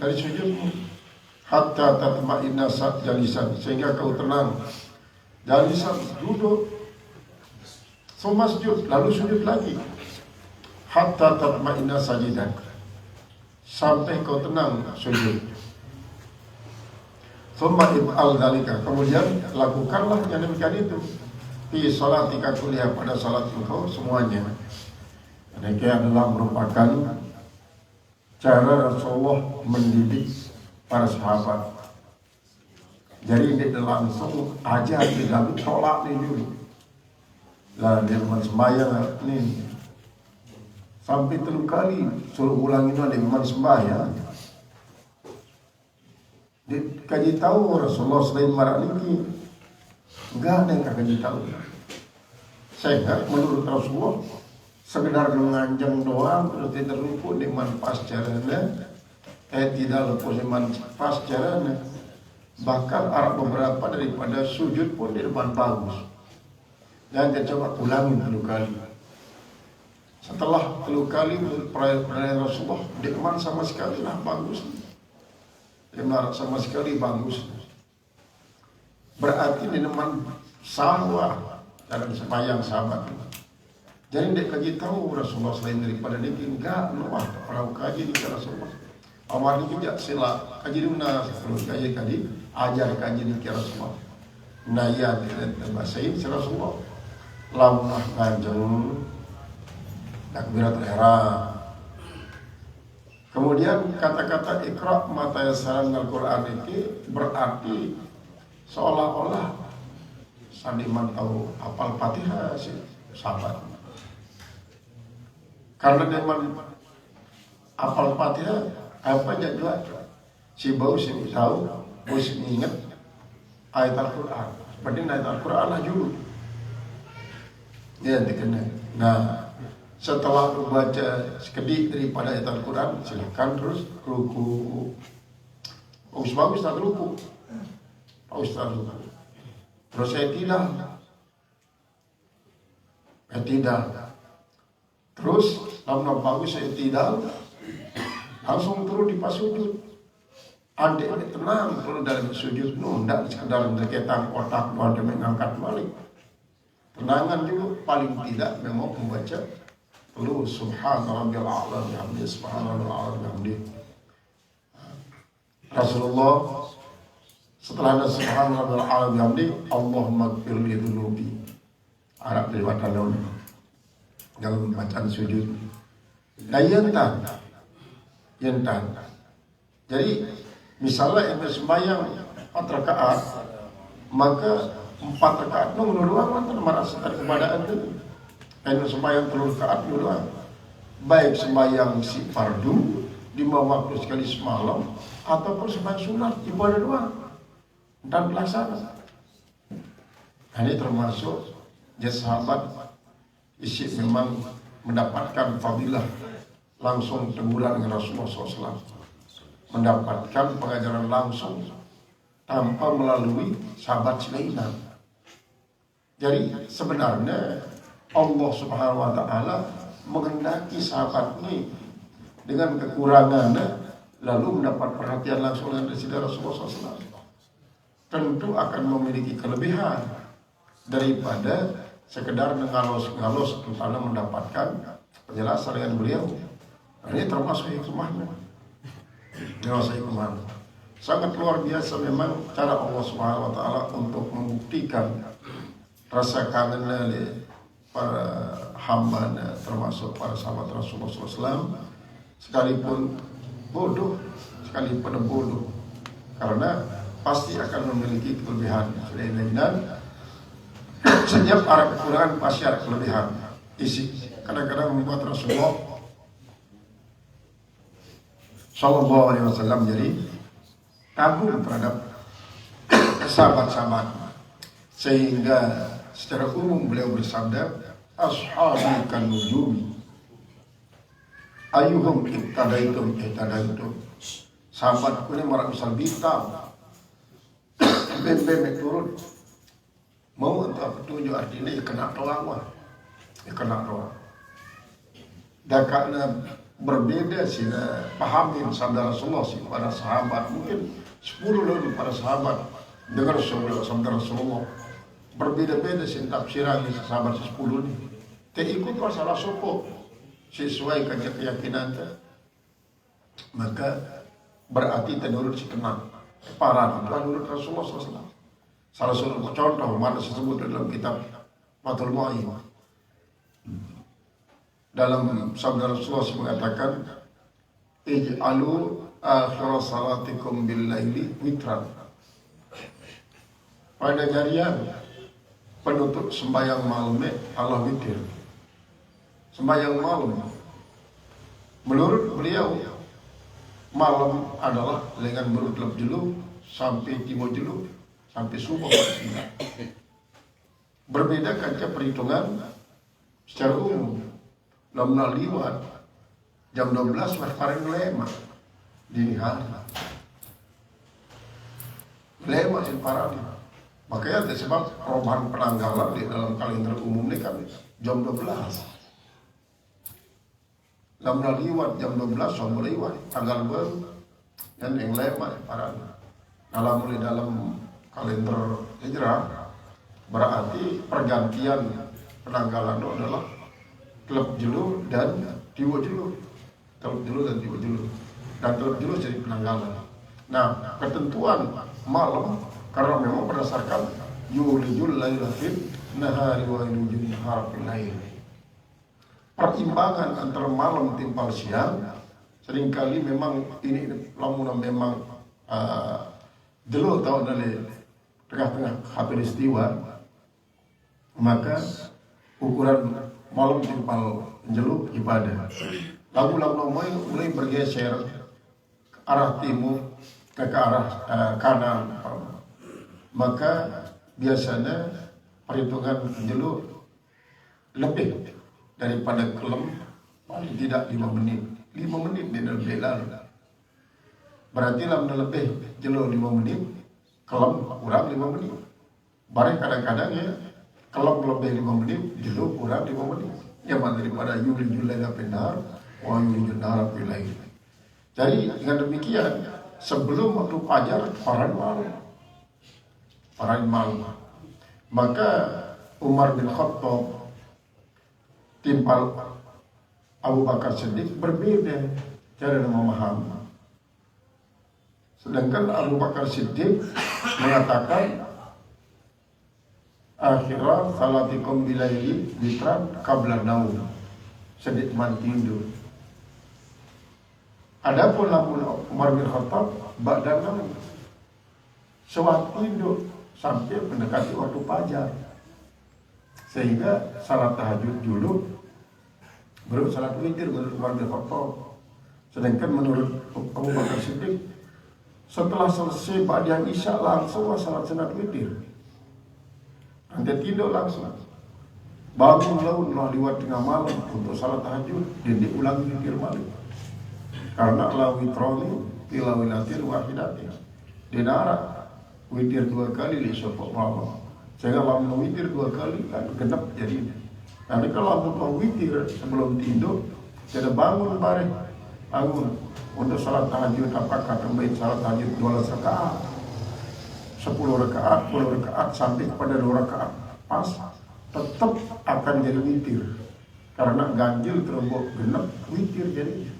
dari sujudmu hatta tatma'inna jalisan, sehingga kau tenang. Jalisan, duduk. Summa sujud, lalu sujud lagi hatta tatma'inna sajidan, sampai kau tenang sujud. Summa if'al dzalika, kemudian lakukanlah yang demikian itu fi salatika kuliah, pada salat engkau semuanya. Ini adalah merupakan cara Rasulullah mendidik para sahabat. Jadi dia langsung ajar, tidak tolak nih dulu. Lah dia sembahyang nih sampai 3 kali suruh ulangi ada iman sembahyang. Dikaji tahu Rasulullah selain marah niki enggak ada yang kaji tahu. Sehingga menurut Rasulullah sekedar menganjang doang terus tidak lupa iman pas caranya, tidak lupa iman pas caranya. Bahkan Arab beberapa daripada sujud pun di depan bagus. Dan dia coba ulangi 3 kali. Setelah 3 kali perayaan Rasulullah, iman sama sekali lah bagus. Iman sama sekali bagus. Berarti di depan sahwa dalam sembahyang sahabat. Jadi dia kaji tahu Rasulullah selain daripada ini enggak luah perahu kaji di Rasulullah. Awal ini tidak sila kaji dimana terus kaji ajar kaji di Rasulullah. Nah ya tidak bahasa ini Rasulullah lamah ngajeng takbiratul ihram. Kemudian kata-kata iqra ma tayassara minal Qur'an ini berarti seolah-olah sandiman tahu hafal Fatihah sih sahabat. Karena dia hafal Fatihah apa aja juga si bau si tahu bos ingat ayat Al-Quran. Seperti ayat Al-Quran lah dulu. Dia dikenal. Nah, setelah membaca sekedik daripada ayat Al-Quran, silakan terus ruku. Bagus tak ruku. Ustaz ruku. Terus saya tidak. Terus lama bagus saya tidak. Langsung turun di pas sujud. Adik tenang kalau dalam sujud, tidak sekedar mendeketan otak ada mengangkat balik. Tenangan juga paling tidak memang membaca perlu subhana rabbil a'la bihamdi, subhana rabbil a'la bihamdi. Rasulullah setelah ada subhana rabbil a'la bihamdi, Allahumma ighfir li dhunubi. Arab lewat dalam bacaan sujud. Yentan. Jadi misalnya yang bersembahyang 4 rakaat, maka 4 rakaat itu doang kan merasa kepadaan itu. Yang sembahyang 3 rakaat doang. Baik sembahyang si fardu 5 waktu sekali semalam ataupun sembahyang sunat ibadah doang dan pelaksana. Ini termasuk sahabat isi memang mendapatkan fadilah langsung teguran dengan Rasulullah SAW, mendapatkan pengajaran langsung tanpa melalui sahabat selainnya. Jadi sebenarnya Allah Subhanahu Wa Taala menghendaki sahabat ini dengan kekurangannya lalu mendapat perhatian langsung dari Rasulullah SAW, tentu akan memiliki kelebihan daripada sekedar ngalos karena mendapatkan penjelasan dengan beliau. Nah, ini termasuk hikmahnya. Sangat luar biasa memang cara Allah Subhanahu Wa Taala untuk membuktikan rasa kangen oleh para hamba, termasuk para sahabat Rasulullah SAW, sekalipun bodoh, karena pasti akan memiliki kelebihan. Dan setiap arah kekurangan pasti ada kelebihan. Kadang-kadang membuat Rasulullah Sallallahu Alaihi Wasallam jadi kagum terhadap sahabat-sahabat, sehingga secara umum beliau bersabda, ashabi kan nujumi ayuhum ittadaitum. Sahabatku ini marah misal bintang, bebek turun, mau untuk petunjuk artinya kena doang. Dan karena berbeda sih pahamin sabda Rasulullah sih para sahabat, mungkin 10 lebih para sahabat dengar sabda Rasulullah berbeda-beda sih tafsiran sahabat 10 ini. Ikut masalah sopo sesuai keyakinan, maka berarti tenurut si tenang para menurut Rasulullah SAW. Salah satu contoh mana disebut dalam kitab Fathul Mu'in. Dalam sabda Rasulullah mengatakan, ij'alu akhir salatikum bil laili witran. Pada jarian penutup sembahyang malam Allah witir. Sembahyang malam menurut beliau malam adalah dengan berutlap dulu sampai timur dulu sampai subuh. Berbeda kaca perhitungan secara umum. Lamna liwat jam 12 paling lema dini hari. Lema sih parah. Makanya ada sebab perubahan penanggalan di dalam kalender umum ini kan jam 12. Lamna liwat jam 12 sama liwat tanggal baru dan yang lema parah. Kalau mulai dalam kalender hijrah berarti pergantian penanggalan itu adalah telep julu dan tiwa julu. Telep julu dan tiwa julu. Dan telep julu jadi penanggalan. Nah, ketentuan malam karena memang berdasarkan yulijul laila fil nahari wa yulijul nahara fil lail. Perimbangan antara malam timpal siang seringkali memang ini lamun memang dulu tahu dari tengah-tengah khatulistiwa, maka ukuran malam timpal jeluk ibadah. Lagu-lagu mulai bergeser ke arah timur ke arah kanan, maka biasanya perhitungan jeluk lebih daripada kelem paling tidak 5 menit. 5 menit dia lebih lalu. Berarti lebih jeluk 5 menit, kelem kurang 5 menit. Barang kadang-kadang ya kelem lebih 5 menit, jeluk kurang 5 menit. Nyaman daripada yulijul laila fil nahar wa yulijul nahara fil lail. Jadi dengan demikian sebelum waktu fajar parahin malam. Maka Umar bin Khattab timpal Abu Bakar Siddiq berbeda cara memahami. Sedangkan Abu Bakar Siddiq mengatakan akhirah salatikum bilaili witran qabla naum, sedikit tidur. Adapun Umar bin Khattab ba'da naum, sewaktu tidur sampai mendekati waktu fajar, sehingga salat tahajud dulu baru salat witir menurut Umar bin Khattab. Sedangkan menurut Abu Bakar Siddiq setelah selesai ba'da isya langsung salat sunat witir. Nanti tidur langsung. Bangun lalu lewat tengah malam untuk salat tahajud dan diulangi witir balik. Karena la witroni tilawilatir wahidatin. Dinara witir 2 kali li sopok malam. Sehingga lamun witir 2 kali kan genap jadi. Tapi kalau mau witir sebelum tidur, kita bangun bareng, bangun untuk salat tahajud. Apakah terbaik salat tahajud 12 rakaat, 10 rakaat, 10 rakaat sampai kepada 2 rakaat pas, tetap akan jadi witir. Karena ganjil terlalu genap witir jadi.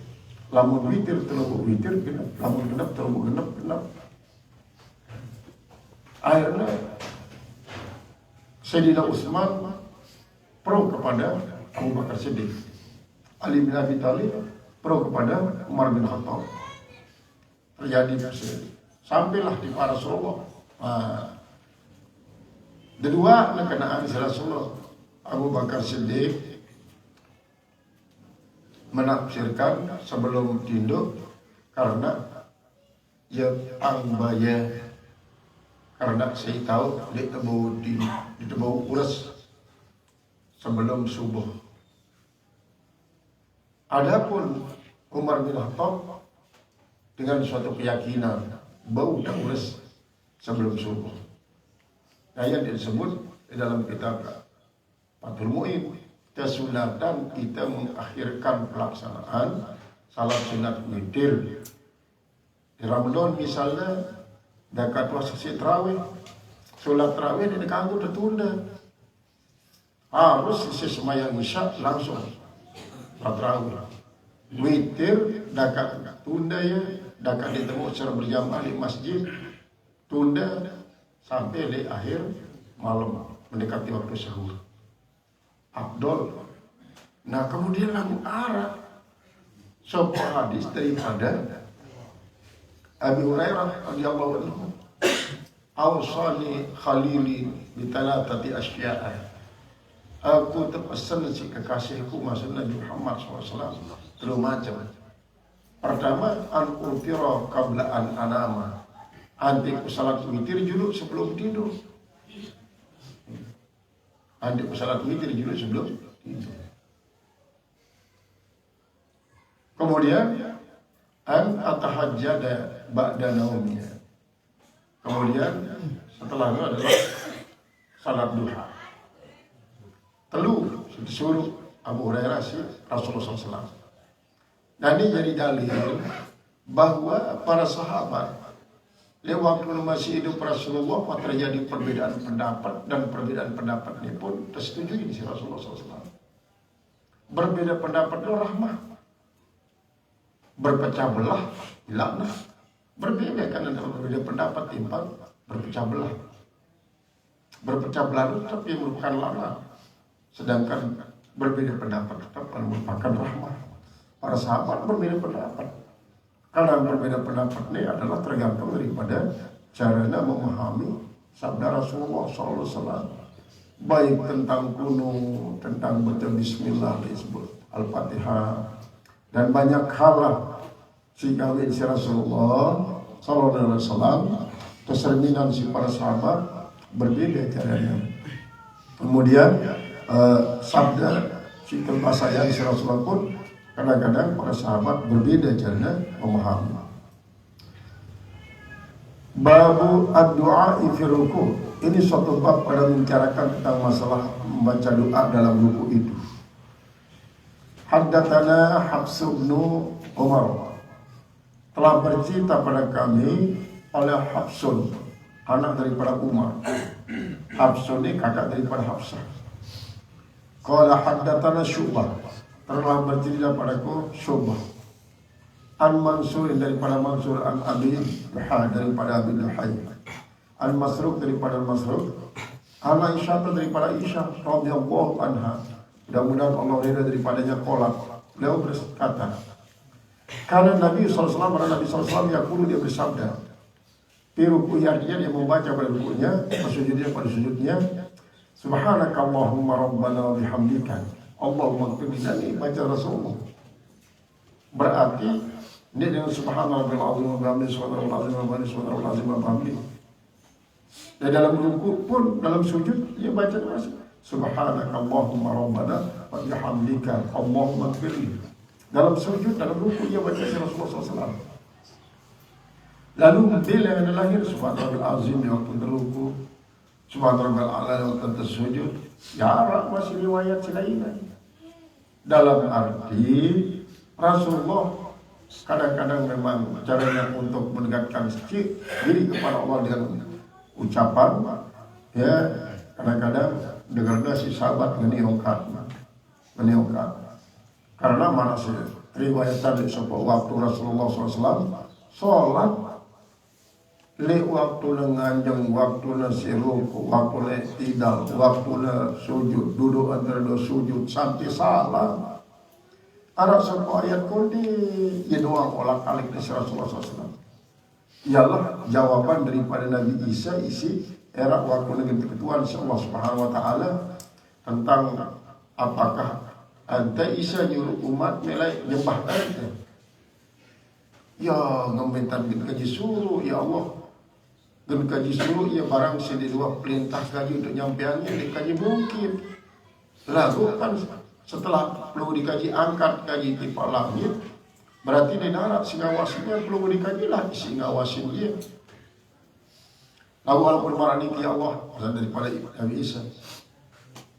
Lamun witir terlalu witir genap, lamun genap terlalu genap. Akhirnya Sayyidina Utsman pro kepada Abu Bakar Siddiq, Ali bin Abi Thalib pro kepada Umar bin Khattab. Terjadi sampailah di para Rasulullah. Kedua kenaan Rasulullah, Abu Bakar Siddiq menafsirkan sebelum tidur karena ya angbaya, karena saya tahu ditebau uras sebelum subuh. Adapun Umar bin Khattab dengan suatu keyakinan bau dan uras sebelum subuh. Nah, yang disebut di dalam kitab Fathul Mu'in, kesunatan kita mengakhirkan pelaksanaan salat sunat witir. Di Ramadan misalnya dekat waktu tarawih, sholat tarawih ini kanggo tertunda. Harus semayang isya langsung sholat tarawih. Witir dekat tunda ya, dekat ditemu secara berjamaah di masjid, tunda sampai di akhir malam mendekati waktu sahur. Abdul. Nah kemudian lagu Arab. Sebuah hadis daripada Abi Hurairah radhiyallahu anhu, "Awsani khalili bi thalathati asya'a." Aku terpesan si kekasihku maksudnya Nabi Muhammad SAW terlalu macam. Pertama, an utira qabla an anama. Anti salat witir dulu sebelum tidur. Anti salat witir dulu sebelum tidur. Kemudian an atahajjada ba'da naumnya. Kemudian setelahnya adalah salat duha. Telu disuruh Abu Hurairah si Rasulullah SAW. Dan ini jadi dalil bahwa para sahabat lewat waktu masih hidup Rasulullah terjadi perbedaan pendapat, dan perbedaan pendapat ini pun tersetujui di Rasulullah SAW. Berbeda pendapat itu rahmah. Berpecah belah, laknah. Berbeda karena berbeda pendapat timbang berpecah belah. Berpecah belah itu tapi merupakan laknah. Sedangkan berbeda pendapat tetap merupakan rahmah. Para sahabat berbeda pendapat. Karena berbeda pendapat ini adalah tergantung daripada caranya memahami sabda Rasulullah SAW. Baik tentang kunung, tentang baca Bismillah disebut Al-Fatihah, dan banyak hal sehingga si Rasulullah SAW keserminan si para sahabat berbeda caranya. Kemudian sabda si bahasa yang si Rasulullah pun kadang-kadang para sahabat berbeda caranya memahami. Babu ad-du'a fi ruku'. Ini suatu bab pada membicarakan tentang masalah membaca doa dalam ruku itu. Haddatsana Hafs bin Umar. Telah bercerita pada kami oleh Hafsun, anak daripada Umar. Hafsun ini kakak daripada Hafsah. Qala haddatsana Syu'bah. Telah bercerita padaku Syu'bah. An Mansur daripada Mansur, an Abi Duha daripada Abi Duha, an Masruq daripada Masruq, an Aisyah daripada Aisyah radhiyallahu anha. Mudah-mudahan Allah ridha daripadanya qala. Beliau berkata, karena Nabi SAW, Nabi SAW yaqulu, dia bersabda, fi ruku'i, artinya dia membaca pada ruku'nya, bersujudnya pada sujudnya, subhanaka Allahumma rabbana wa bihamdika Allahumma ighfir li, baca Rasulullah. Berarti ini dengan subhanallah rabbil azim wa bihamdihi subhanallah azim wa bihamdihi subhanallah azim wa bihamdihi. Dan dalam ruku' pun, dalam sujud dia baca masih subhanaka Allahumma rabbana wa bihamdika Allahumma ighfir li. Dalam sujud, dalam ruku' dia baca Rasulullah SAW. Lalu bila yang lahir subhanallah azim yang waktu terruku, subhanallah al-a'la yang waktu tersujud, ya masih riwayat lainnya. Dalam arti Rasulullah kadang-kadang memang caranya untuk mendekatkan diri kepada Allah dengan ucapan, ya kadang-kadang degradasi sahabat meniongkat. Karena mana sih riwayat tadi sebuah waktu Rasulullah SAW sholat le waktu nganjeng, waktu siruku, waktu tidal, waktu sujud, duduk antara dua sujud sampai salam. Ada sebuah ayat kundi ya doang olak-alik dari Rasulullah SAW. Ialah jawaban daripada Nabi Isa isi era waktu negeri ketuaan Allah Subhanahu Wa Taala tentang apakah anta Isa nyuruh umat melai nyembah anta. Ya ngambentan bin kaji suruh ya Allah. Dan kaji suruh ya barang sedi dua perintah kaji untuk nyampeannya dikaji mungkin. Lalu kan setelah perlu dikaji angkat kaji tipe langit, berarti di darat singawasinya perlu dikaji lagi singawasin dia. Lalu al-Qur'an ini ya Allah daripada Nabi Isa.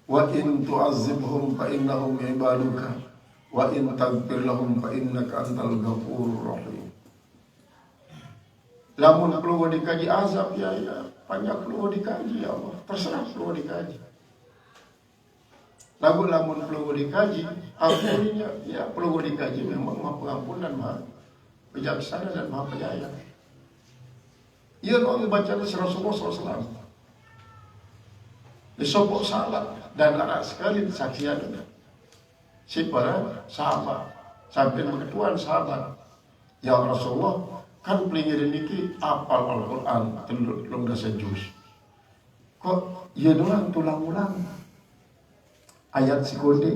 Wa in tu'azzibhum fa innahum ibaduka wa in taghfir lahum fa innaka antal ghafurur rahim. Lamun perlu dikaji azab ya banyak perlu dikaji ya Allah, terserah perlu dikaji. Lamun perlu dikaji, ampuninya ya perlu dikaji, memang Maha Pengampun dan Maha Bijaksana dan Maha Penyayang. Ia orang baca Rasulullah SAW. Disebut salat dan larat sekali saksian si para sahabat sampai mengetuan sahabat, ya Rasulullah kan pelingin niki apal Al-Quran telung dasa juz, kok ya doang tulang-ulang ayat si kode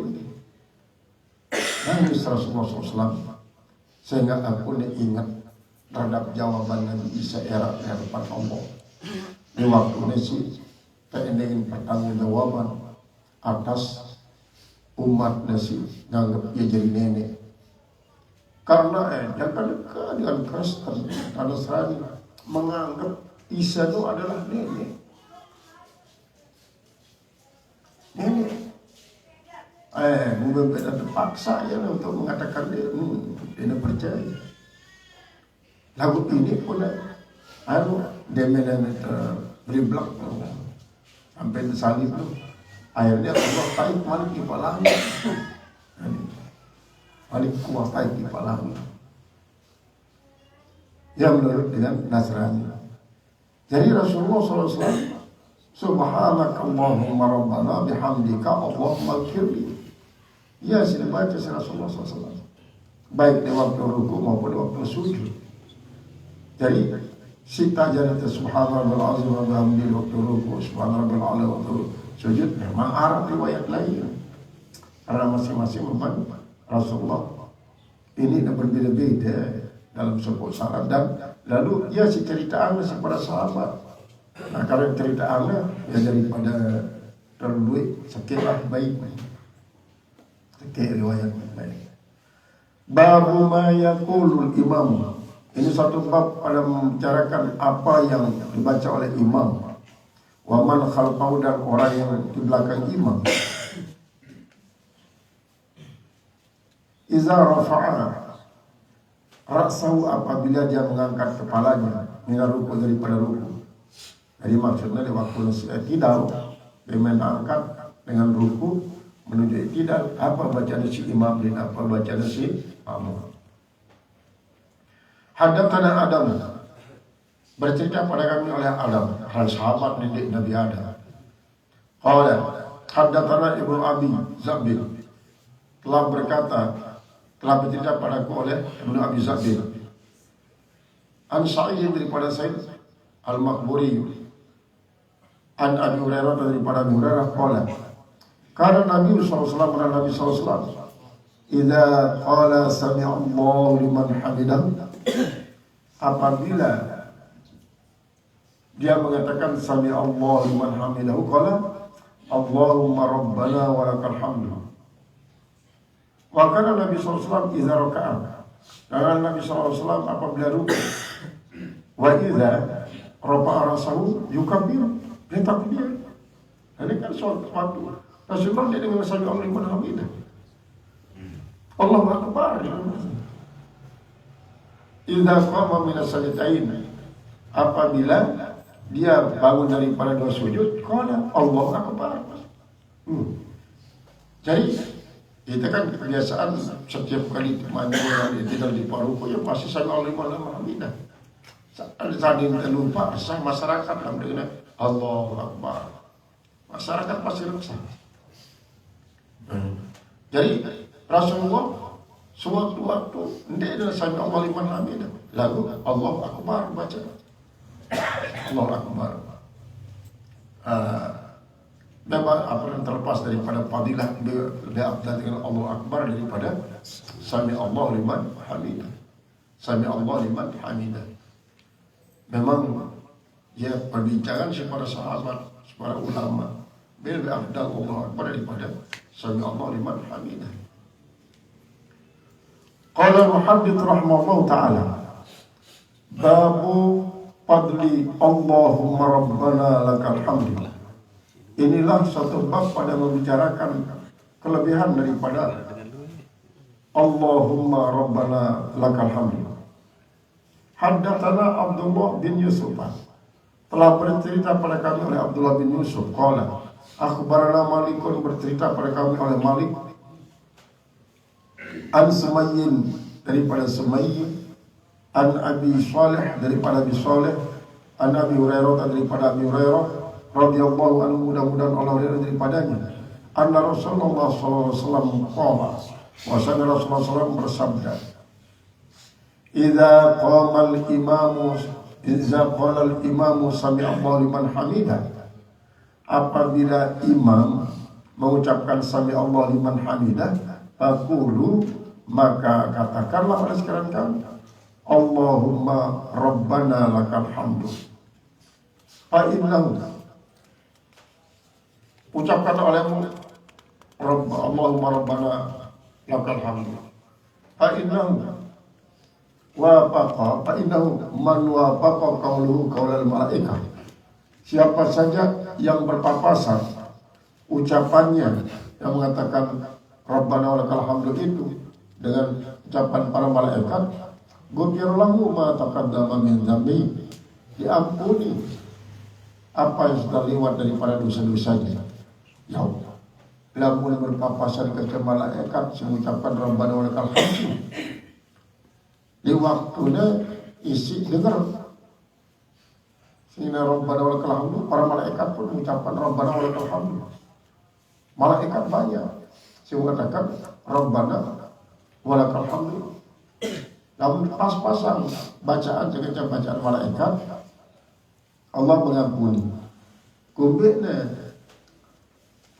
nangis Rasulullah SAW, sehingga aku ingat terhadap jawaban Nabi Isa era hadapan Allah di waktu nasi ingin pertanggungjawaban atas umat nasi nganggap dia jadi nenek. Karena dengan Kristen dan Nasrani menganggap Isa itu adalah nenek. Mungkin beda terpaksa ya untuk mengatakan dia percaya. Lagu ini pun dia beri blok sampai tersalib tu. Akhirnya Allah tarik malik kepalanya. Malik kuat tarik kepalanya. Yang menurut dengan Nasrani. Jadi Rasulullah SAW, Subhanakallahumma rabbana bihamdika Allahumma ighfirli. Ya, sila baca si Rasulullah SAW. Baik di waktu ruku maupun di waktu sujud. Jadi sita jadi subhanallah azim wa bihamdihi waktu ruku, subhanallah ala waktu sujud, memang Arab riwayat lain. Karena masing-masing memang Rasulullah ini berbeda-beda dalam sebuah syarat, dan lalu ya si cerita si para sahabat. Nah kalau cerita ya daripada terlalu sekilas baik, sekilas riwayat baik. Babu ma yaqulul imam. Ini satu bab pada membicarakan apa yang dibaca oleh imam. Wa man khalfahu, dan orang yang di belakang imam. Iza rafa'a ra'sahu, apabila dia mengangkat kepalanya minar ruku, daripada ruku. Jadi maksudnya di waktu tidak dia mengangkat dengan ruku menuju tidak, apa bacaan si imam dan apa bacaan si makmum. Hadatsana Adam, bercerita pada kami oleh Adam, hal sahabat didik Nabi Adam. Qala hadatsana Ibnu Abi Zabir, telah bercerita padaku oleh Ibnu Abi Zabir. An Sa'id, daripada Sa'id Al-Maqburi, an Abi Hurairah, daripada Abi Hurairah, qala karena Nabi SAW, Nabi SAW idza qala sami'allahu liman hamidah, apabila dia mengatakan sami'allahu liman hamidahu, qala Allahumma rabbana wa lakal hamdu. Wa kana Nabi SAW idza raka'a, dan Nabi SAW apabila ruku, wa idza rafa'a rasahu yukabbir, dia takbir. Ini kan suatu Rasulullah dia dengan sami'allahu liman hamidah, Allahu akbar. Idza qama min as-sajdatain, apabila dia bangun daripada dua sujud, qala Allahu akbar. Jadi kita kan kebiasaan setiap kali manja tidak di paruku ya pasti sami'allahu liman hamidah. Saat ini terlupa, sah masyarakat dengan Allahu akbar. Masyarakat pasti resah. Jadi Rasulullah sewaktu-waktu tidak ada sami'allahu liman hamidah, lalu Allahu akbar baca. Allahu akbar. Memang apa yang terlepas daripada fadilah lebih afdal dengan Allahu akbar daripada sami'allahu liman hamidah. Sami'allahu liman hamidah. Memang ya perbincangan para sahabat, para ulama, lebih afdal Allahu akbar daripada sami'allahu liman hamidah. Qala al-muhaddits rahimahullah ta'ala, babu fadli Allahumma rabbana lakal hamd. Inilah satu bab pada membicarakan kelebihan daripada Allahumma rabbana lakal hamdu. Haddatsana Abdullah bin Yusuf. Telah bercerita pada kami oleh Abdullah bin Yusuf. Qala akhbarana Malikun, bercerita pada kami oleh Malik. An Sumayyin, daripada Sumayyin. An Abi Salih, daripada Abi Salih. An Abi Hurairah, daripada Abi Hurairah radhiyallahu anhu, mudah-mudahan Allah ridha daripadanya. Anna Rasulullah sallallahu alaihi wasallam qala, wasana Rasulullah sallallahu bersabda, Idza qala al-imamu sami'allahu liman hamidah. Apabila imam mengucapkan sami'allahu liman hamidah, faqulu, maka katakanlah oleh sekalian kamu, Allahumma rabbana lakal hamdu. Fa'innahu, ucapkan olehmu Allahumma rabbana lakal hamdu. Fa'innahu wafaqa, fa'innahu man wafaqa qawluhu qawlal malaikah. Siapa saja yang berpapasan ucapannya yang mengatakan Rabbana walakal hamdu itu dengan ucapan para malaikat, ghufira lahu ma taqaddama min dzambi, diampuni apa yang sudah lewat daripada dosa-dosanya. Ya Allah, bila mulai berpapasan ke malaikat mengucapkan Rabbana walakal hamdu, di waktunya isi dengar sehingga Rabbana walakal hamdu, para malaikat pun mengucapkan Rabbana walakal hamdu. Malaikat banyak sehingga mengatakan Rabbana walakal hamdu. Namun pas-pasan bacaan dengan bacaan malaikat, Allah mengampuni.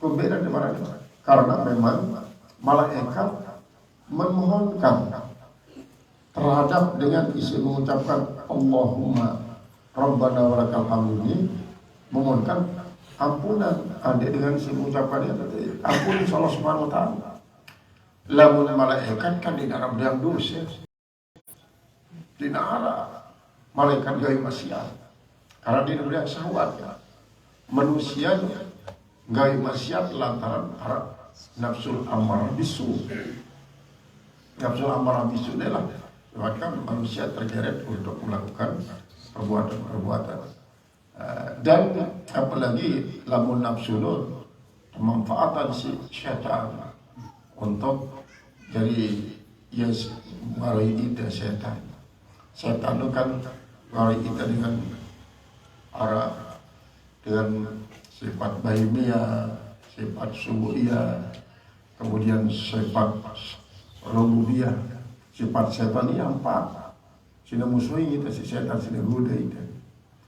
Kumbena di mana? Karena memang malaikat memohonkan terhadap dengan isi mengucapkan Allahumma Rabbana walakal hamdu ini, memohonkan ampunan. Ada dengan isi mengucapkannya ampun Allah Subhanahu wa taala. Lamun malaikat kan di dalam yang dosa. Di nara malaikat gaya maksiat. Karena di dunia syahwat manusia gaya maksiat lantaran para nafsul amarah bisu. Nafsul amarah bisu adalah maka manusia tergeret untuk melakukan perbuatan-perbuatan. Dan apalagi lamun nafsu pemanfaatan si syaitan untuk jadi yes marai ida syaitan. Syaitan itu kan marai ida dengan arah dengan sifat bahimiyah, sifat subuhiyah, kemudian sifat rububiyah. Sifat setan ini 4. Sina musuhi itu si setan, sina goda itu.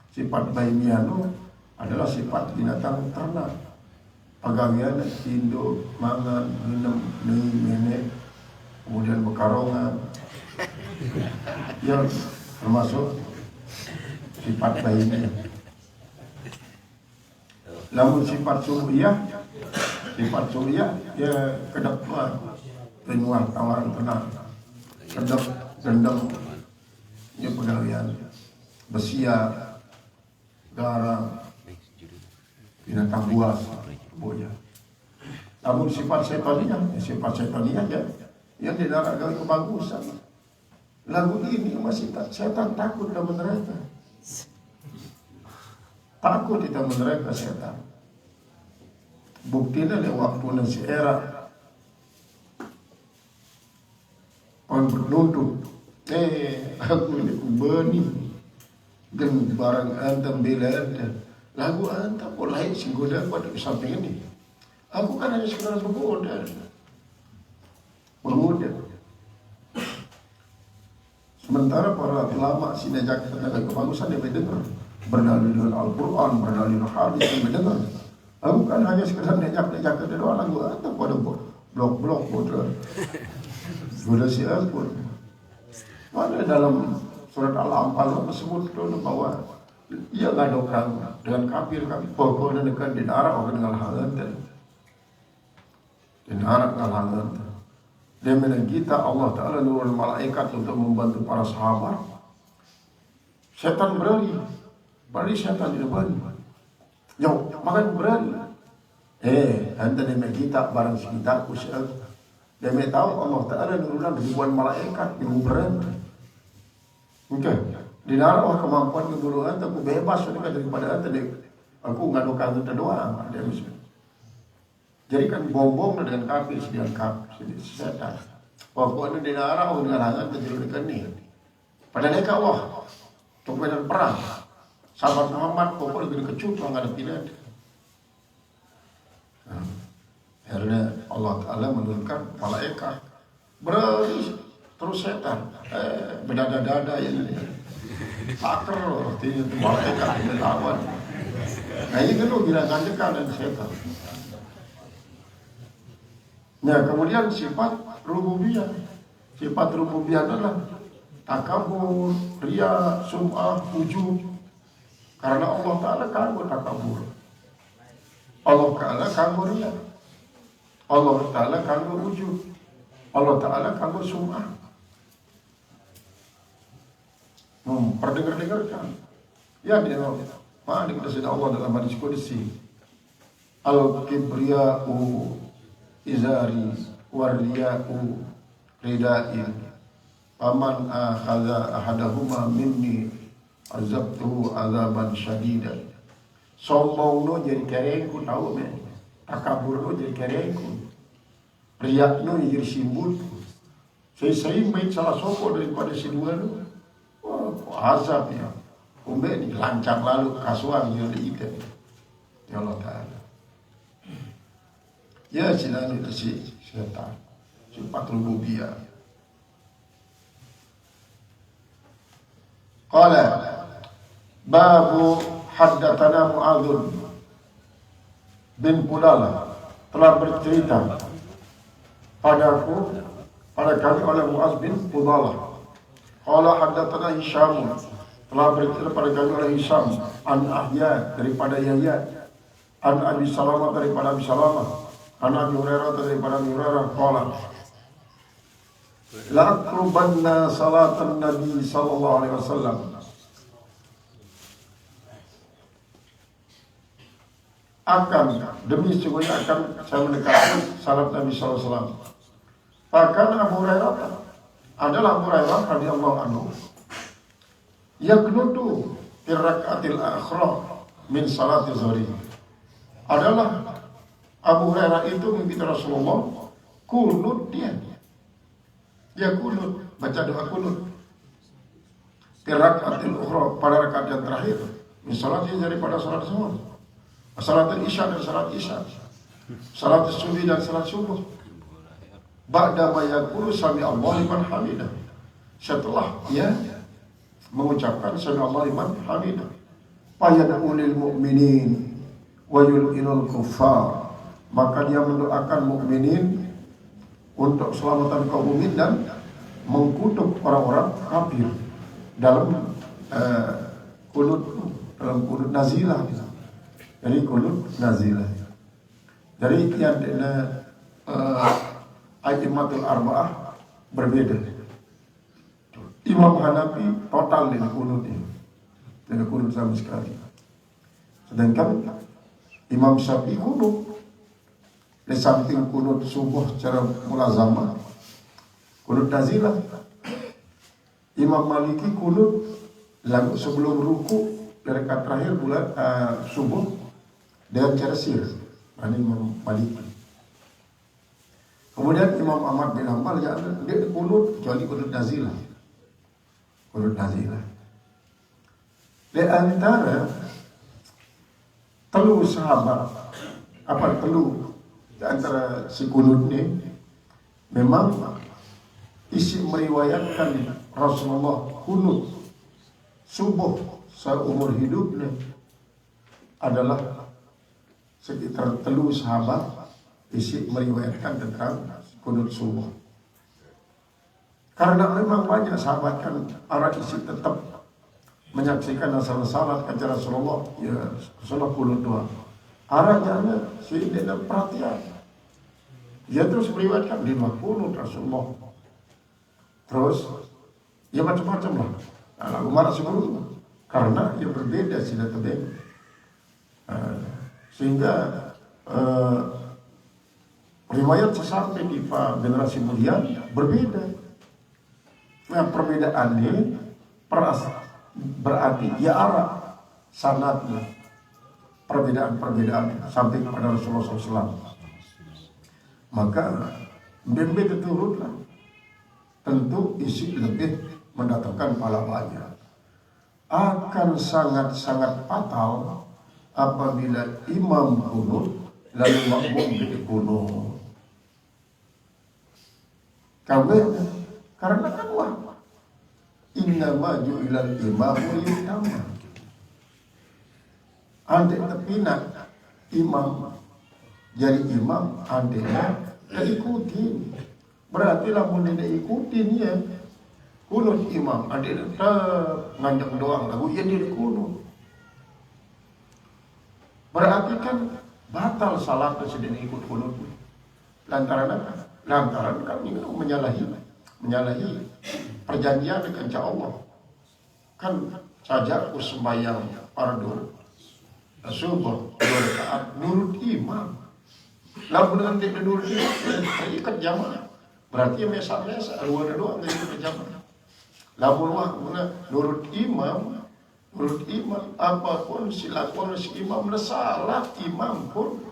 Sifat baimiano adalah sifat binatang ternak. Pagawian, tindo, mangan, minum, nenek, kemudian bekarongan. Yang termasuk sifat baimian. Namun sifat subuhiyah ya kedepan, penuar tawaran tenang. Gendam ya pegawaian besia garang binatang buas boya. Namun sifat setania ya yang tidak ada kebagusan. Lagu ini masih setan takut dan menereka. Takut kita menereka setan. Buktinya lewat waktu nasi era orang bernunduk, aku ini kubani, dan barang antam bela anda, lagu antam mulai singgoda pada samping ini. Aku kan hanya sekedar bergoda. Sementara para ulama sinajak tentang kebagusan dia mendengar, berdalil dengan Al-Quran, berdalil dengan hadis dia mendengar. Aku kan hanya sekedar nejak ke doa lagu antam pada blok-blok bodoh. Sudah siap pun. Mana dalam surat Al-Anfal tersebut itu bahwa ia gadokan dengan kafir pokoknya dekat di darat orang dengan hal itu. Di darat dengan hal itu. Demikian kita Allah Taala nurul malaikat untuk membantu para sahabat. Setan berani setan tidak berani. Makan berani. Anda demikian kita barang sekitar usia Dia tahu Allah Ta'ala nurunkan ribuan malaikat di kuburan. Oke. Di narah kemampuan keburuan aku bebas daripada tadi aku ngadukan itu doang. Dia bisa. Jadi kan bombong dengan kafir sedian kafir setan. Pokoknya di narah dengan hangat terjadikan nih. Padahal mereka Allah untuk medan perang. Sahabat Muhammad pokoknya lebih kecut nggak ada pilihan. Akhirnya Allah Ta'ala menurunkan malaikat berisi terus setan berdada-dada ini takar artinya itu malaikat melawan. Nah ini kan gerakan dekat dan setan. Nah kemudian sifat rububiyah adalah takabur, riya, sum'ah, ujub. Karena Allah Ta'ala kagum takabur, Allah Ta'ala kagum riya, Allah Ta'ala kagum ujub, Allah Ta'ala kagum sum'ah. Perdengar-dengarkan. Ya dia mana dikasih Allah dalam hadis qudsi. Al-kibriya'u izari warriya'u ridai. Faman akhadha ahadahuma minni azabtuhu azaban syadidan. Sombong no jadi kerengku tahu me. Takabur no jadi kerengku. Riak no jadi simbut. Saya main salah soko daripada si dua no. Azab ya. Umbe ni lancang lalu kasuan dia ikan. Ya Allah Ta'ala. Ya silani si setan. Sifat rububiyah. Qala babu haddatsana Mu'adz bin Fudalah telah bercerita pada kami oleh Mu'adz bin Fudalah. Qala haddatsana Hisham telah bercerita pada kami oleh Hisham an Ahya daripada Yahya an Abi Salamah daripada Abi Salamah an Abi Hurairah daripada Abi Hurairah qala la'aqrubanna salatan Nabi sallallahu alaihi wasallam. Demi sungguhnya akan saya mendekati salat Nabi sallallahu alaihi wasallam. Bahkan Abu Hurairah adalah Abu Hurairah radhiyallahu anhu yaqnutu fi rak'atil akhra min salati zuhri. Adalah Abu Hurairah itu mimpi Rasulullah kunut dia kunut, baca doa kunut. Rakatil ukhra pada rakaat yang terakhir. Misalnya daripada salat zuhur. Salat isya dan salat isya. Salat subuh dan salat subuh. Ba'da ma yaqulu sami Allahu liman hamidah. Setelah ia mengucapkan sami Allahu liman hamidah. Fayad'u lil mu'minin wa yul'inul kuffar. Maka dia mendoakan mukminin untuk keselamatan kaum mukmin dan mengkutuk orang-orang kafir dalam kunut nazilah. Jadi kunut nazilah. Dari yang Aimatul Arba'ah berbeda. Imam Hanafi total ini kunut ini, tidak kunut sama sekali. Sedangkan Imam Syafi'i kunut. Di samping kunut subuh secara mulazamah, kunut nazilah. Imam Maliki kunut lalu sebelum ruku dari rakaat terakhir bulan subuh dengan cara sir. Ini Imam Maliki. Kemudian Imam Ahmad bin Hanbal dia kunut kecuali kunut nazilah. Kunut nazilah. Di antara telu sahabat antara si kunut ini memang isi meriwayatkan Rasulullah kunut subuh seumur hidupnya adalah sekitar telu sahabat isi meriwayatkan tentang kunut subuh. Karena memang banyak sahabat kan orang isi tetap menyaksikan salat kaca Rasulullah ya Rasulullah kunut doa. Arahnya si dia perhatian. Dia terus meriwayatkan 50 Rasulullah. Terus ya macam-macam lah. Lalu marah sebelum karena dia berbeda sila tebing. Sehingga Riwayat sampai di generasi mulia berbeda. Nah, perbedaan ini berarti ya arah sanadnya, perbedaan sampai kepada Rasulullah SAW. Maka bembe turunlah, tentu isi lebih mendatangkan pahala banyak. Akan sangat-sangat fatal apabila imam kunut lalu makmum jadi kunut. Karena kan inna maju ilal imam yutama. Andai terpinat imam jadi imam, andai ikuti. Berarti lamun tidak ikutin ya kunut imam, andai nganjak doang lagu ya dia kunut. Berarti kan batal salat presiden ikut kunut. Lantaran apa? Lantaran kan ini menyalahi perjanjian dengan Allah. Kan saja aku sembahyang fardu subuh 2 rakaat nurut imam. Lalu nanti nurut imam terikat jamaah. Berarti mesa-mesa dua doang dari ikut jamaah. Lalu nurut imam apapun silakan si imam salah, imam pun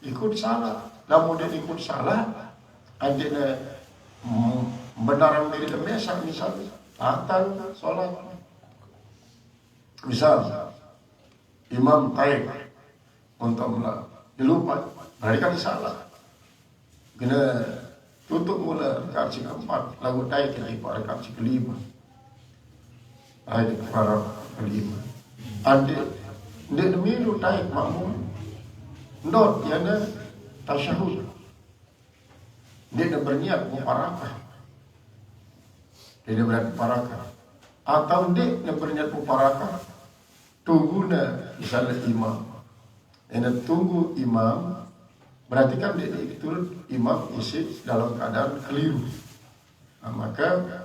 ikut salah. Lalu dia ikut salah, adanya benaran dari mesa misalnya, batal sholat. Misal imam taib untuk dilupa, berarti kan salah. Kena tutup mula rakaat keempat, lalu taib ke rakaat kelima. Ayat para kelima. Adik demiru taib makmum. Ndot yana tasyahud. Dia berniat muparakah. Dia berniat muparakah. Atau dia berniat muparakah. Tunggu misalnya imam. Ini tunggu imam. Berarti kan dia turut imam isi dalam keadaan keliru. Nah, maka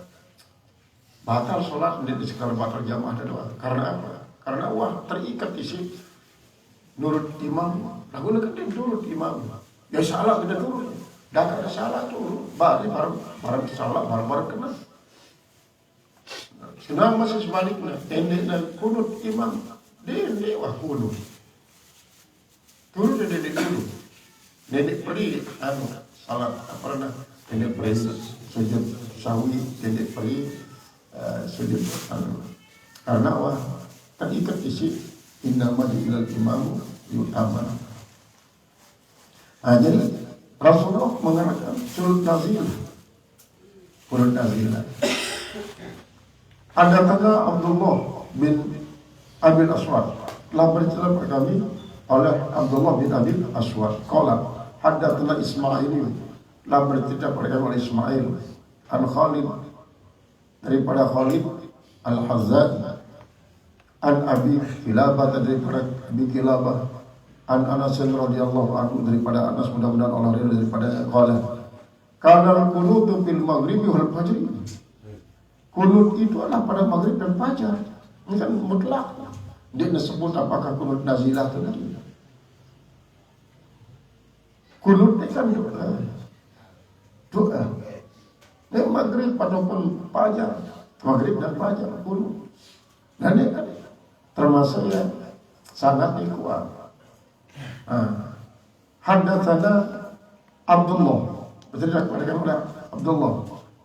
batal sholat di sekitar batal jamaah doa. Karena apa? Karena terikat isi nurut imam. Lagu nak dia nurut imam. Ya salah kita turun. Dah ada salah turun. Balik barang salah barang kena. Senang masih sebaliknya. Endek kunut imam. Dia kunut. Turun dia dulu. Nenek peri salat apa nak? Nenek peri sujud sahwi, nenek peri sujud karena terikat isi innama ilal imamu yutama. Jadi Rasulullah mengarahkan surut nazil. Ada kata Abdullah bin Abil Aswad telah bercerita kepada kami oleh Abdullah bin Abil Aswad. Qala haddatsana Ismail telah bercerita kepada kami oleh Ismail an Khalid daripada Khalid Al-Hazzan an Abi Kilabah daripada Abi Kilabah an Anas radhiyallahu anhu daripada Anas mudah-mudahan Allah ridha daripada qala kana al-qunutu fil maghribi wal fajr. Kunut itu adalah pada maghrib dan fajar. Ini kan mutlak. Dia disebut apakah kunut nazilah atau tidak. Kunut itu kan doa. Ini maghrib ataupun fajar. Maghrib dan fajar kunut. Dan ini kan termasuk yang sangatnya kuat. Haddatsana Abdullah. Bercerita kepada kami Abdullah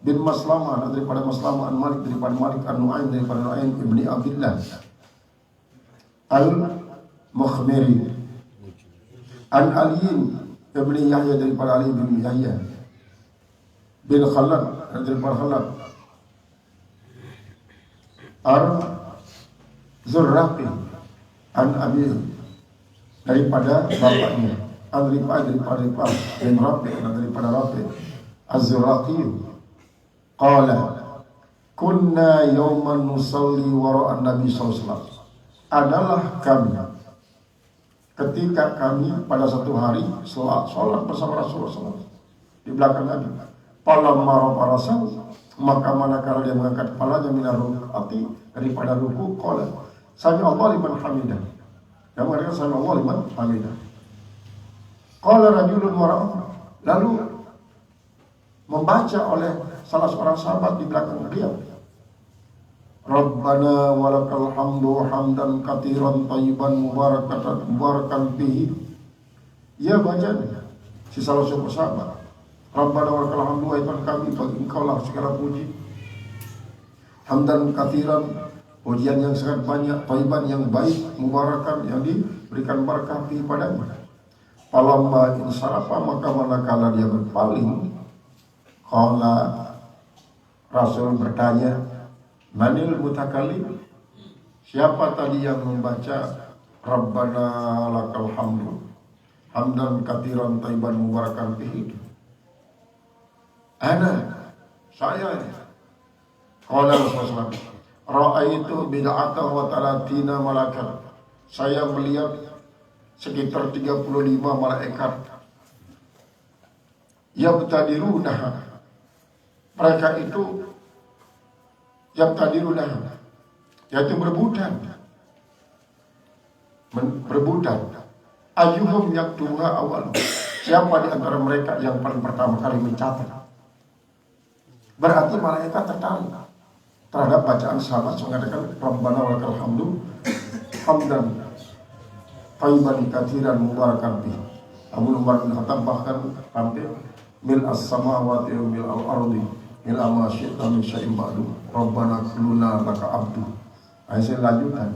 bin Maslamah daripada Maslamah an Malik daripada Malik an Nu'aim daripada Nu'aim ibni Abdillah al-Mukhmiri an Aliin ibni Yahya daripada Ali bin Yahya bin Khalad daripada Khalad Zurraqi an Abi daripada bapaknya daripada bin Rafi daripada Rafi Az-Zurraqi qala kunna yawman nusalli wara'a Nabi sallallahu alaihi wasallam. Adalah kami ketika kami pada satu hari sholat bersama Rasulullah SAW di belakang Nabi. Falamma rafa'a maka manakala dia mengangkat kepalanya minar ruku'ati daripada ruku qala sami Allah liman hamidah. Dia mengatakan sami Allah liman hamidah. Qala rajulun wara'ah Lalu membaca oleh salah seorang sahabat di belakang beliau, Rabbana walakal hamdu hamdan katsiran thayyiban mubarakan fihi. Ya bacanya si salah seorang sahabat, Rabbana walakal hamdu, wa Tuhan kami, bagi Engkau lah segala puji, hamdan katsiran, pujian yang sangat banyak, thayyiban yang baik, mubarakan yang diberikan barakah fihi padanya. Falamma insarafa, maka manakala dia berpaling, qala, Rasul bertanya, manil mutakallim, siapa tadi yang membaca Rabbana lakal hamdu hamdan katsiran thayyiban mubarakan fihi? Ana, saya. Qala Rasulullah, ra'aitu bid'atan wa talatina malakan, saya melihat sekitar 35 malaikat, yabtadirunah, mereka itu yabtadirunah, yaitu berebutan, ayyuhum yaktubuha awal, siapa di antara mereka yang paling pertama kali mencatat. Berarti malaikat tertarik terhadap bacaan sahabat mengatakan Rabbana walakal hamdu hamdan thayyiban katsiran mubarakan fihi. Abu Umar bin Khattab bahkan hampir mil as-samawati wa mil al-ardi mil ma syi'ta min syai'in ba'du Rabbana kulluna laka abdu. Saya lanjutkan.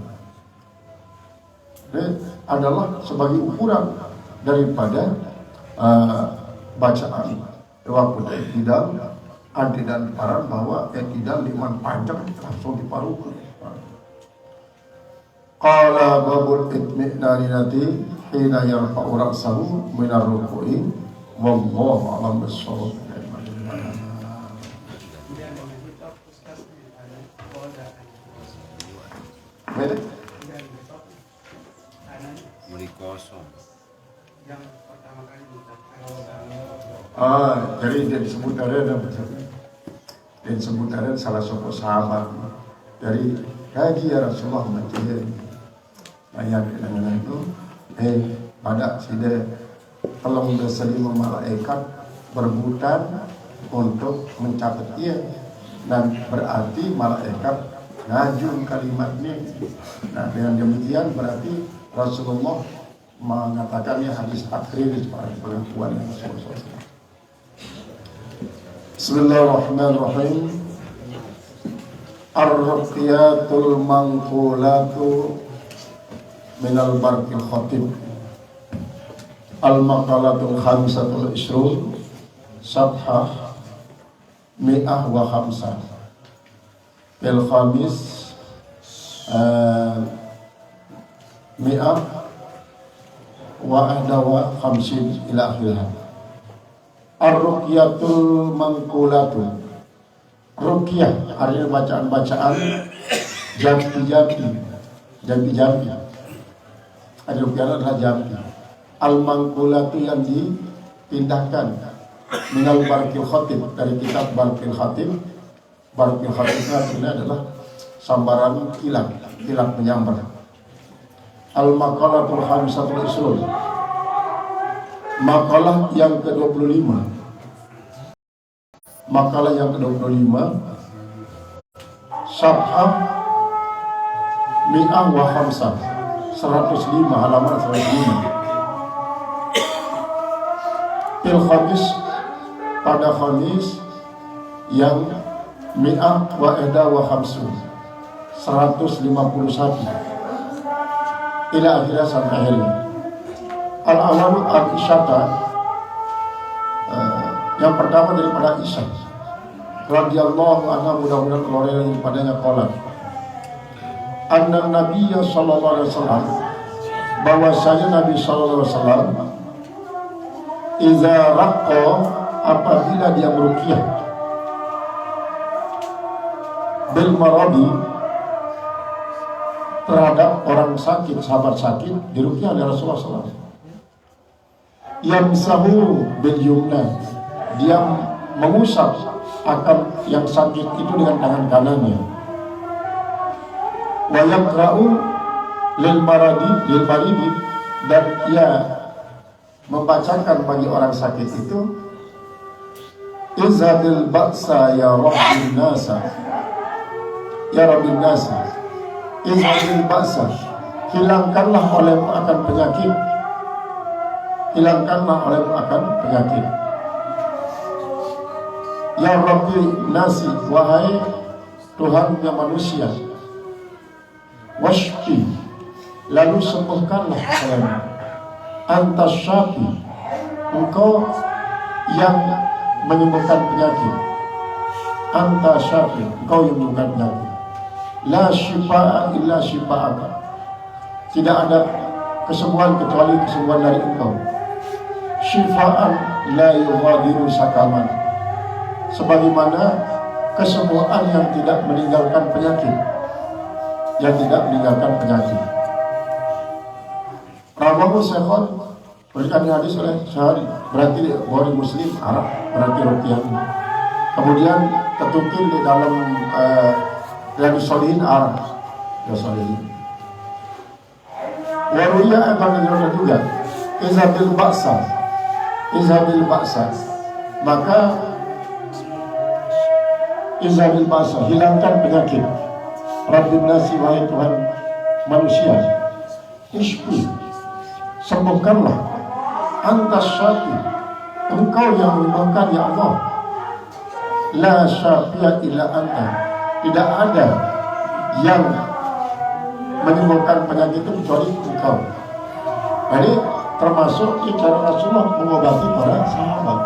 Ini adalah sebagai ukuran daripada bacaan waktu i'tidal, anti dan paran, bahwa i'tidal liman panjang langsung diparukan. Qala babul itmi'nani nati hina yarfa'u ra'sahu minar ruku'i wallahu a'lam bissawab. Kosong yang pertama kali jadi dia disebut ada salah satu sahabat dari haji ya Rasulullah mencari ayat dengan itu pada sida tolong berselima malaikat berbutan untuk mencatat dia, dan berarti malaikat ngajung kalimatnya. Nah dengan demikian berarti Rasulullah mengatakannya hadis takrir sebagai pengakuan yang Rasulullah. Bismillahirrahmanirrahim. Ar-ruqyatul manqulatu minal barqil khatib. Al-maqalatul khamisatul isrun sabhah mi'ah wa khamsah bil khamis mi'ah wa ahdawa khamsin ila akhirah. Ar-ruqyatul manqulatu, ruqyah artinya bacaan-bacaan jampi-jampi. Ada ruqyah adalah jampi. Al-manqulatu yang dipindahkan minal barqil khatib, dari kitab barqil khatib. Barqil khatib ini adalah sambaran kilat menyambar. Al-maqalatul khamisatul isrun, makalah yang ke-25. Makalah yang ke-25 Sab'ah mi'ah wa khamsah, 105, halaman 105. Fil khamis, pada khamis yang mi'ah wa ihda wa khamsun, 151 ila akhirnya sampai akhirnya. Al-awalu al-isyata, yang pertama daripada Isya radhiyallahu anha, mudah-mudahan Allah daripadanya, qala anna nabiyya sallallahu alaihi wasallam, bahwasanya Nabi sallallahu alaihi wasallam, iza raqqa, apabila dia meruqyah, bil maradi, terhadap orang sakit, sahabat sakit, diruqyah oleh Rasulullah SAW. Yamsahu bil yumna, dia mengusap akan yang sakit itu dengan tangan kanannya. Wa yaqra'u lil maridi, dan ia membacakan bagi orang sakit itu, izhabil ba'sa ya rabbin nasa, ya rabbin nasa, izhabil ba'sa, hilangkanlah olehmu akan penyakit, hilangkanlah olehmu akan penyakit. Ya Rabbi nasi, wahai Tuhan yang manusia, washfi, lalu sembuhkanlah olehmu. Anta syafi, engkau yang menyembuhkan penyakit. Anta syafi, engkau yang menyembuhkan penyakit. La syifa'a illa syifa'aka, tidak ada kesembuhan kecuali kesembuhan dari engkau. Syifa'an la yughadiru sakaman, sebagaimana kesembuhan yang tidak meninggalkan penyakit, yang tidak meninggalkan penyakit. Rawahu Syekhon, berikan hadis oleh Syahari, berarti Bukhari Muslim, Arab, berarti Ruqyah. Kemudian ketukil di dalam Riyadhus Shalihin, Arab, Riyadhus Shalihin. Waruya akan juga izhabil ba'sa, izhabil ba'sa, maka izhabil ba'sa, hilangkan penyakit. Rabbin nasi, wahai Tuhan manusia, ishfi, sembuhkanlah. Anta syafi, engkau yang menyembuhkan ya Allah. La syafi'a illa anta, tidak ada yang menyembuhkan penyakit itu kecuali engkau. Jadi termasuk cara Rasulullah mengobati para sahabat,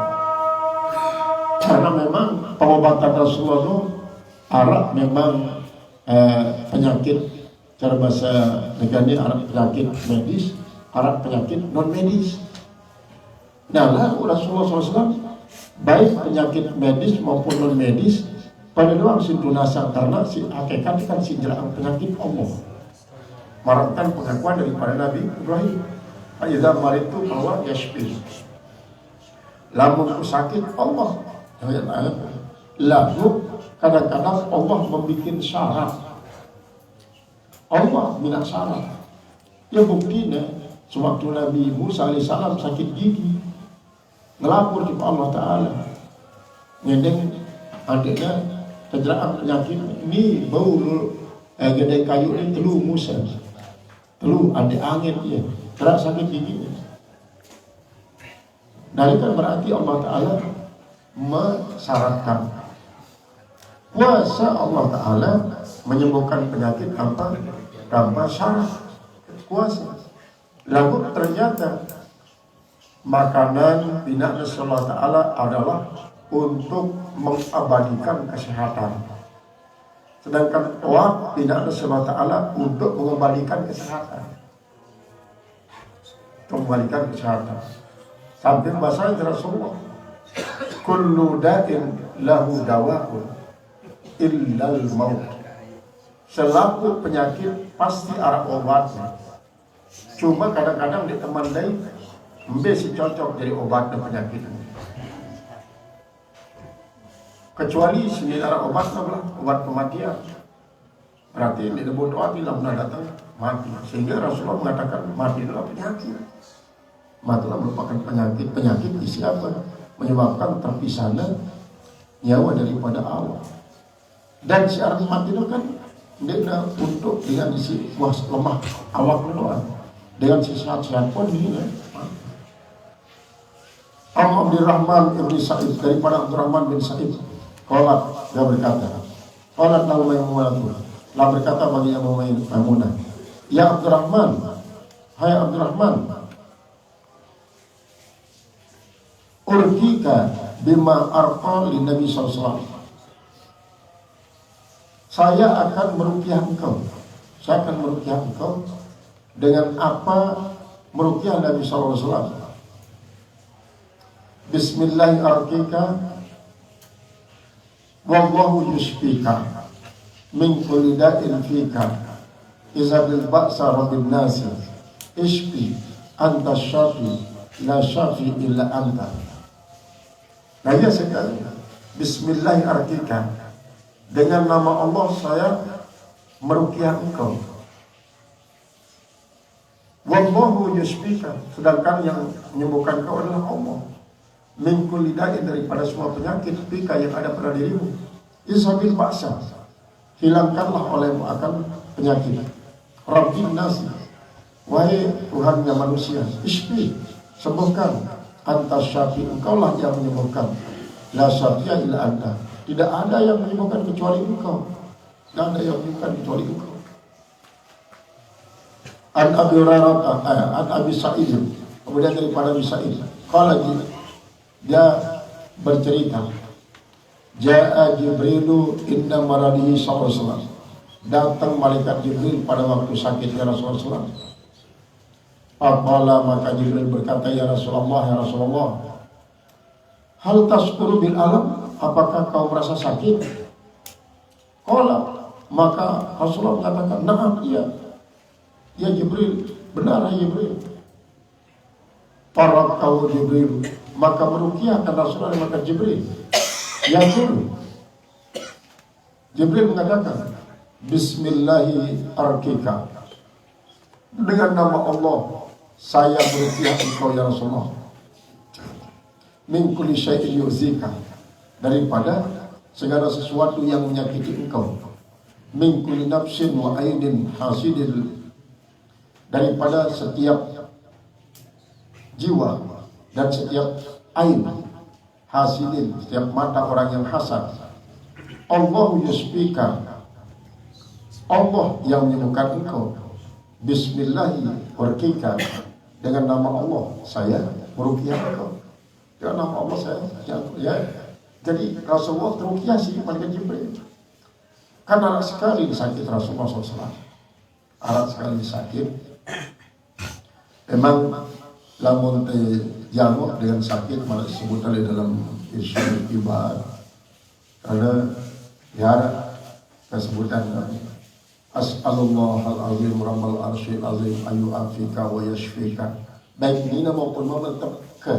karena memang pengobatan Rasulullah itu Arab memang penyakit, cara bahasa negara Arab penyakit medis, Arab penyakit non medis. Nah, Rasulullah SAW baik penyakit medis maupun non medis pada doang si tunasa, karena si hakikat kan si jerang penyakit Allah. Marahkan pengakuan daripada Nabi Ibrahim, Faiza maritu bahwa yashfi, lamun sakit Allah. Lalu kadang-kadang Allah membuat syarat, Allah minat syarat. Ya buktinya sewaktu Nabi Musa AS sakit gigi, ngelapor ke Allah Ta'ala, ngedeng adiknya kejeraan penyakit ini, bau gede kayu ini telu Musa, telu adik angin ya, gerak sakit gigi. Dari kan berarti Allah Ta'ala mensyaratkan kuasa Allah Ta'ala menyembuhkan penyakit tanpa syarat kuasa. Lalu ternyata makanan binaan Allah Ta'ala adalah untuk mengabadikan kesehatan, sedangkan tawaf binaan Allah Ta'ala untuk mengembalikan kesehatan, mengembalikan kesehatan. Sampai bahasa Rasulullah, kullu da'in lahu dawa'un illal maut, selaku penyakit pasti ada obatnya, cuma kadang-kadang di teman lain mbesi cocok jadi obat dan penyakit. Kecuali sini ada obatnya, obat kematian. Berarti ini disebut doa bila benar datang mati. Sehingga Rasulullah mengatakan mati adalah penyakit. Mati adalah merupakan penyakit. Penyakit siapa? Menyebabkan terpisahnya nyawa daripada Allah. Dan si orang mati itu kan dia untuk dengan isi buah lemah awak doang. Dengan si sehat-sehat pun ini Abdurrahman bin Sa'id, daripada Abdurrahman bin Sa'id, qalat, dia berkata, qalat lahu Maimunah, lah berkata bagi Abu Maimunah, ya Abdurrahman, hai Abdurrahman, urkika bima arqa li Nabi SAW, saya akan meruqyah engkau, saya akan meruqyah engkau dengan apa meruqyah Nabi SAW. Bismillahirrahmanirrahim. Wallahu yushfika min kulli da'in fika, izabil ba'sa rabbin nasi, ishfi anta syafi la syafi illa anta. Nah ya sekali, Bismillahirrahmanirrahim, dengan nama Allah saya meruqyah engkau. Wallahu yashfika, sedangkan yang menyembuhkan kau adalah Allah. Min kulli da'in, daripada semua penyakit fika yang ada pada dirimu. Ishabil ba'sa, hilangkanlah olehmu akan penyakit. Rabbin nasi, wahai Tuhannya manusia, isfi, sembuhkan. Anta syafi, engkaulah yang menyembuhkan. La syafi'a illa anta, tidak ada yang menyembuhkan kecuali engkau. Tidak ada yang menyembuhkan kecuali engkau. An Abi Hurairah, an Abi Sa'id, kemudian daripada Abi Sa'id, qala, dia bercerita, Ja'a Jibrilu inna maradihi sallallahu alaihi wasallam, datang malaikat Jibril pada waktu sakitnya Rasulullah SAW. Faqala, maka Jibril berkata, ya Rasulullah, hal tashkuru bil alam, apakah kau merasa sakit? Qala, maka Rasulullah mengatakan, na'am, iya. Ya Jibril, benar ya Jibril. Para kau Jibril, maka meruqyahkan Rasulullah, maka Jibril. Ya Jibril mengatakan, Bismillahi arkika, dengan nama Allah saya meruqyah engkau ya Rasulullah. Min kulli syai'in yu'zika, daripada segala sesuatu yang menyakiti engkau. Min kulli nafsin wa aidin hasidin, daripada setiap jiwa dan setiap ain hasidin, setiap mata orang yang hasad. Allahu yashfika, Allah yang menyembuhkan engkau. Bismillahi warqika, dengan nama Allah saya meruqyah engkau. Dengan nama Allah saya, ya. Jadi Rasulullah teruqyah sih malaikat Jibril. Karena alat sekali disakit Rasulullah SAW, alat sekali disakit. Memang lamun jamak dengan sakit malah disebut oleh dalam Irsyadul Ibad, karena ya kesebutan As'alullah al-azim rabbal arsyil azim ayu afika wa yashfika, baik nina maupun mama tetap ke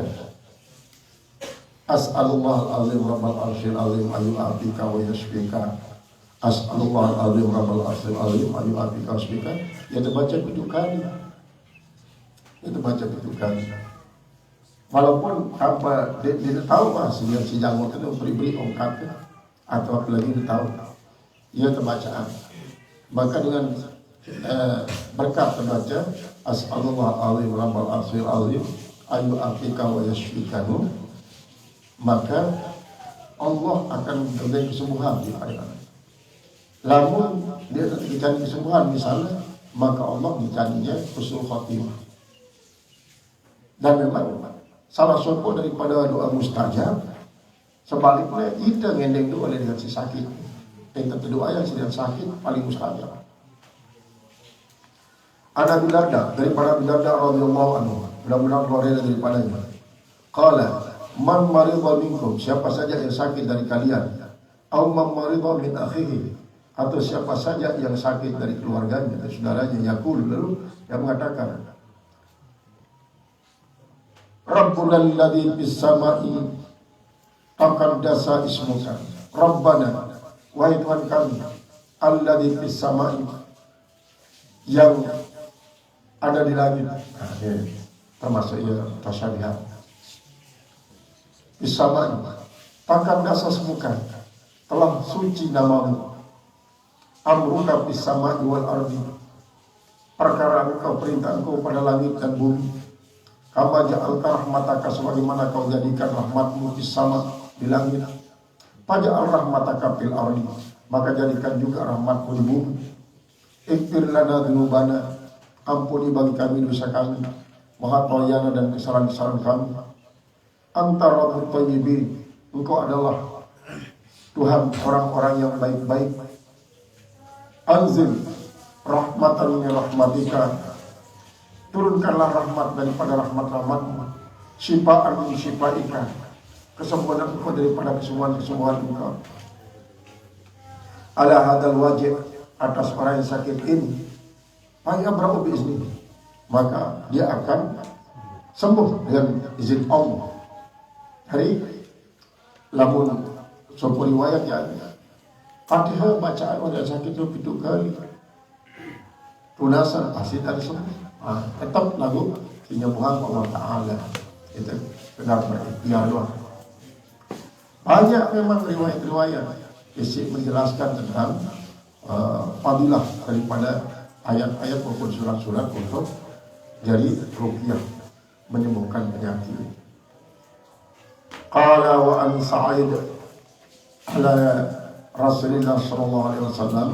As'alullah al-azim rabbal arsyil azim ayu afika wa yashfika. As'alullah al-azim rabbal arsyil azim ayu afika wa yashfika. Ya terbaca 7 kali. Itu baca 7 kali. Walaupun apa dia tahu si janggut itu beri ongkatnya atau apalagi dia tahu, ia terbacaan. Maka dengan berkat terbaca As'alullah al-azim rabbal arsyil azim ayu afika wa yashfikanu, maka Allah akan memberi kesembuhan di akhirat. Lamun dia dicari kesembuhan misalnya, maka Allah dicarinya husnul khotimah. Dan memang salah satu daripada doa mustajab, sebaliknya kita ngendeng doa dengan si sakit. Yang doa yang sedang sakit paling mustajab. Ada Abu Darda, daripada Abu Darda radhiyallahu anhu, mudah-mudahan keluar daripadanya. Qala, man maridha minkum, siapa saja yang sakit dari kalian, aw man maridha min akhihi, atau siapa saja yang sakit dari keluarganya, dari saudaranya, yaqul, lalu yang mengatakan, Rabbuna alladhi bis sama'i taqaddasa ismuka. Rabbana, wahai Tuhan kami, alladhi bis sama'i, yang ada di langit. Termasuk ya tasyabihat. Bis sama'i taqaddasa ismuka, telah suci namamu. Amruka bis sama'i wal ardi, perkara engkau, perintah engkau pada langit dan bumi. Kama ja'alka rahmataka, sebagaimana kau jadikan rahmatmu di sama di langit. Faja'al rahmataka fil ardi, maka jadikan juga rahmatmu di bumi. Ighfir lana dzunubana, ampuni bagi kami dosa kami, wa khatayana, dan kesalahan-kesalahan kami. Anta rabbut thayyibin, engkau adalah Tuhan orang-orang yang baik-baik. Anzil rahmatan min rahmatika, turunkanlah rahmat daripada rahmat-rahmatmu. Syifa'an min syifa'ika, kesembuhan engkau daripada kesembuhan engkau. Ala hadal wajib, atas orang yang sakit ini, fayabra'u bi'izni, maka dia akan sembuh dengan izin Allah. Hari lamun sebuah riwayat ya, Fatihah bacaan orang yang sakit itu 7 kali, tunasan pasti tak sembuh. Tetap lagu penyembuhan Allah Ta'ala. Itu benar berikhtiar doang. Banyak memang riwayat-riwayat isi menjelaskan tentang fadilah daripada ayat-ayat maupun surat-surat untuk jadi ruqyah menyembuhkan penyakit. Qala wa an Sa'id ala Rasulullah sallallahu alaihi wasallam